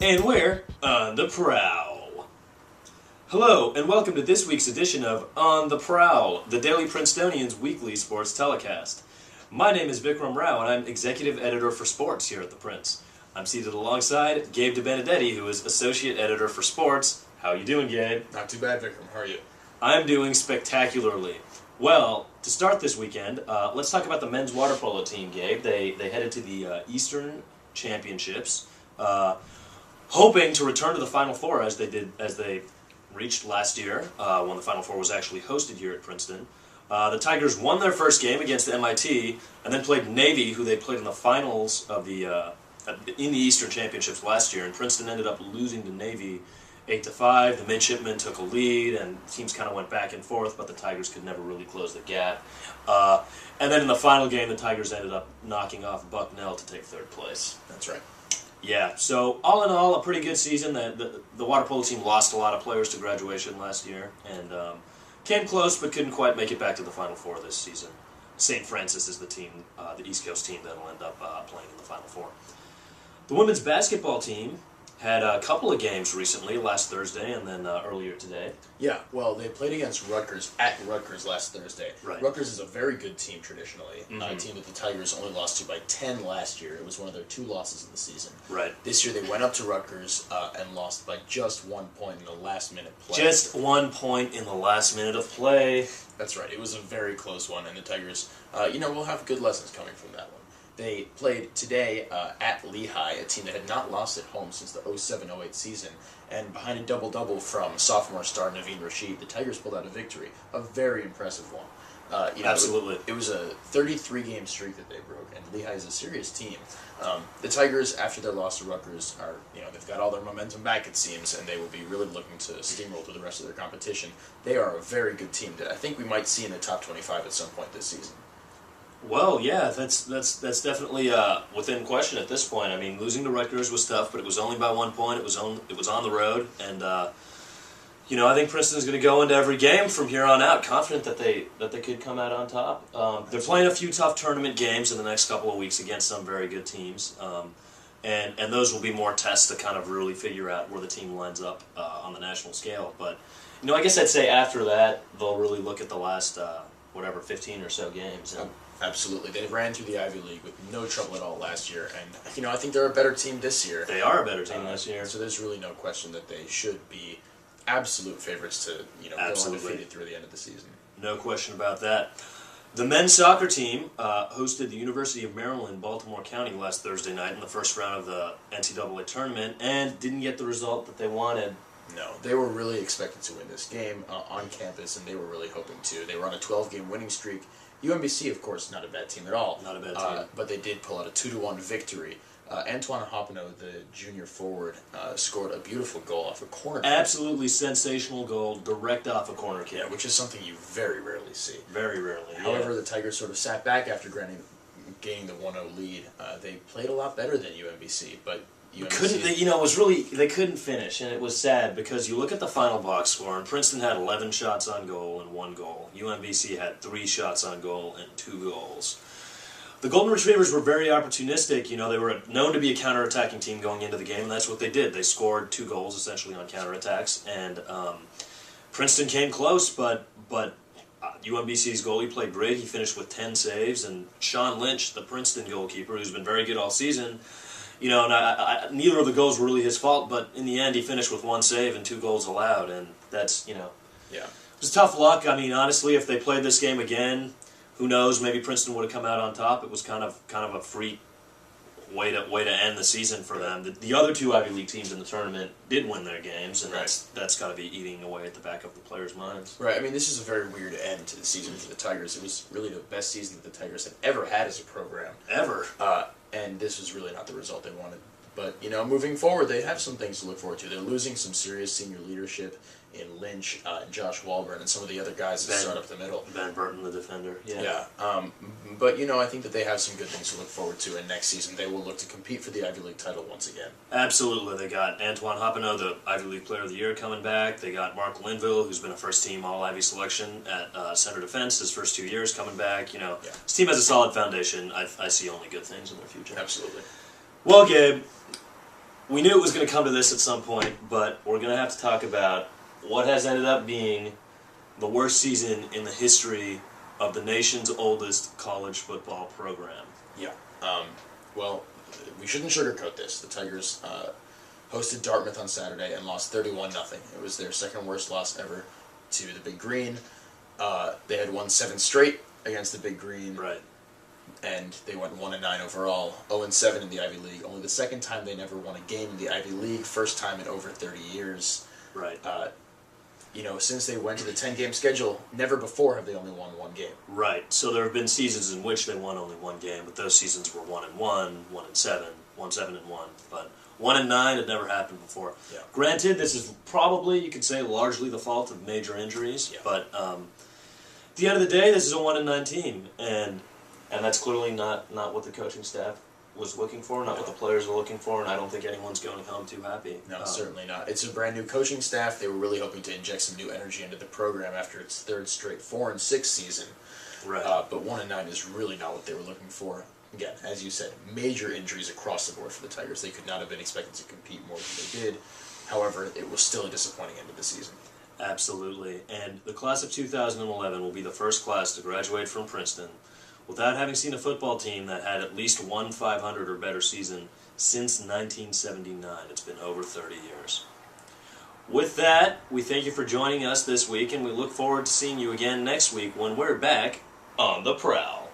And we're on the Prowl. Hello, and welcome to this week's edition of On the Prowl, the Daily Princetonian's weekly sports telecast. My name is Vikram Rao, and I'm executive editor for sports here at the Prince. I'm seated alongside Gabe Debenedetti, who is associate editor for sports. How are you doing, Gabe? Not too bad, Vikram. How are you? I'm doing spectacularly. Well, to start this weekend, let's talk about the men's water polo team, Gabe. They headed to the Eastern Championships, hoping to return to the Final Four as they reached last year when the Final Four was actually hosted here at Princeton. The Tigers won their first game against MIT and then played Navy, who they played in the finals of in the Eastern Championships last year. And Princeton ended up losing to Navy 8-5. The midshipmen took a lead, and teams kind of went back and forth, but the Tigers could never really close the gap. And then in the final game, the Tigers ended up knocking off Bucknell to take third place. That's right. Yeah, so all in all, a pretty good season. The water polo team lost a lot of players to graduation last year, and came close but couldn't quite make it back to the Final Four this season. St. Francis is the team, the East Coast team that will end up playing in the Final Four. The women's basketball team had a couple of games recently, last Thursday and then earlier today. Yeah, well, they played against Rutgers at Rutgers last Thursday. Right. Rutgers is a very good team traditionally. Mm-hmm. A team that the Tigers only lost to by 10 last year. It was one of their 2 losses of the season. Right. This year they went up to Rutgers and lost by just 1 point in the last minute play. Just 1 point in the last minute of play. That's right. It was a very close one, and the Tigers, will have good lessons coming from that one. They played today at Lehigh, a team that had not lost at home since the 07-08 season. And behind a double-double from sophomore star Naveen Rashid, the Tigers pulled out a victory, a very impressive one. Absolutely. It was a 33-game streak that they broke, and Lehigh is a serious team. The Tigers, after their loss to Rutgers, they've got all their momentum back, it seems, and they will be really looking to steamroll through the rest of their competition. They are a very good team that I think we might see in the top 25 at some point this season. Well, yeah, that's definitely within question at this point. I mean, losing to Rutgers was tough, but it was only by 1 point. It was on the road, and I think Princeton's going to go into every game from here on out confident that they could come out on top. They're playing a few tough tournament games in the next couple of weeks against some very good teams, and those will be more tests to kind of really figure out where the team lines up on the national scale. But I guess I'd say after that they'll really look at the last 15 or so games. And, absolutely. They ran through the Ivy League with no trouble at all last year, and I think they're a better team this year. They are a better team this year. So there's really no question that they should be absolute favorites to go undefeated through the end of the season. No question about that. The men's soccer team hosted the University of Maryland, Baltimore County last Thursday night in the first round of the NCAA tournament and didn't get the result that they wanted. No, they were really expected to win this game on campus, and they were really hoping to. They were on a 12-game winning streak. UMBC, of course, not a bad team at all. Not a bad team. But they did pull out a 2-1 victory. Antoine Hopino, the junior forward, scored a beautiful goal off a corner kick. Absolutely sensational goal, direct off a corner kick. Yeah, which is something you very rarely see. Very rarely. However, the Tigers sort of sat back after gaining the 1-0 lead. They played a lot better than UMBC, but UMBC... They couldn't finish, and it was sad because you look at the final box score, and Princeton had 11 shots on goal and 1 goal. UMBC had 3 shots on goal and 2 goals. The Golden Retrievers were very opportunistic. They were known to be a counterattacking team going into the game, and that's what they did. They scored 2 goals essentially on counterattacks, and Princeton came close, but UMBC's goalie played great. He finished with 10 saves, and Sean Lynch, the Princeton goalkeeper, who's been very good all season, neither of the goals were really his fault, but in the end he finished with 1 save and 2 goals allowed, and that's, Yeah. It was tough luck. I mean, honestly, if they played this game again, who knows, maybe Princeton would have come out on top. It was kind of a freak way to end the season for them. The other 2 Ivy League teams in the tournament did win their games, and that's got to be eating away at the back of the players' minds. Right, I mean, this is a very weird end to the season for the Tigers. It was really the best season that the Tigers had ever had as a program. Ever. And this was really not the result they wanted. But, moving forward, they have some things to look forward to. They're losing some serious senior leadership in Lynch and Josh Walburn and some of the other guys that start up the middle. Ben Burton, the defender. Yeah. But, I think that they have some good things to look forward to, and next season they will look to compete for the Ivy League title once again. Absolutely. They got Antoine Hopino, the Ivy League Player of the Year, coming back. They got Mark Linville, who's been a first-team All-Ivy selection at center defense his first 2 years, coming back. This team has a solid foundation. I see only good things in their future. Absolutely. Well, Gabe, we knew it was going to come to this at some point, but we're going to have to talk about what has ended up being the worst season in the history of the nation's oldest college football program. Yeah. Well, we shouldn't sugarcoat this. The Tigers hosted Dartmouth on Saturday and lost 31-0. It was their second worst loss ever to the Big Green. They had won 7 straight against the Big Green. Right. And they went 1-9 overall, 0-7 in the Ivy League. Only the second time they never won a game in the Ivy League, first time in over 30 years. Right. Since they went to the 10-game schedule, never before have they only won 1 game. Right. So there have been seasons in which they won only 1 game, but those seasons were 1-1, 1-7, 1-7-1. But 1-9 had never happened before. Yeah. Granted, this is probably, you could say, largely the fault of major injuries. Yeah. But at the end of the day, this is a 1-9 team, and that's clearly not what the coaching staff was looking for, not what the players were looking for, and I don't think anyone's going home too happy. No, certainly not. It's a brand new coaching staff. They were really hoping to inject some new energy into the program after its 3rd straight 4-6 season. Right. But 1-9 is really not what they were looking for. Again, as you said, major injuries across the board for the Tigers. They could not have been expected to compete more than they did. However, it was still a disappointing end of the season. Absolutely. And the class of 2011 will be the first class to graduate from Princeton without having seen a football team that had at least one 500 or better season since 1979. It's been over 30 years. With that, we thank you for joining us this week, and we look forward to seeing you again next week when we're back on the Prowl.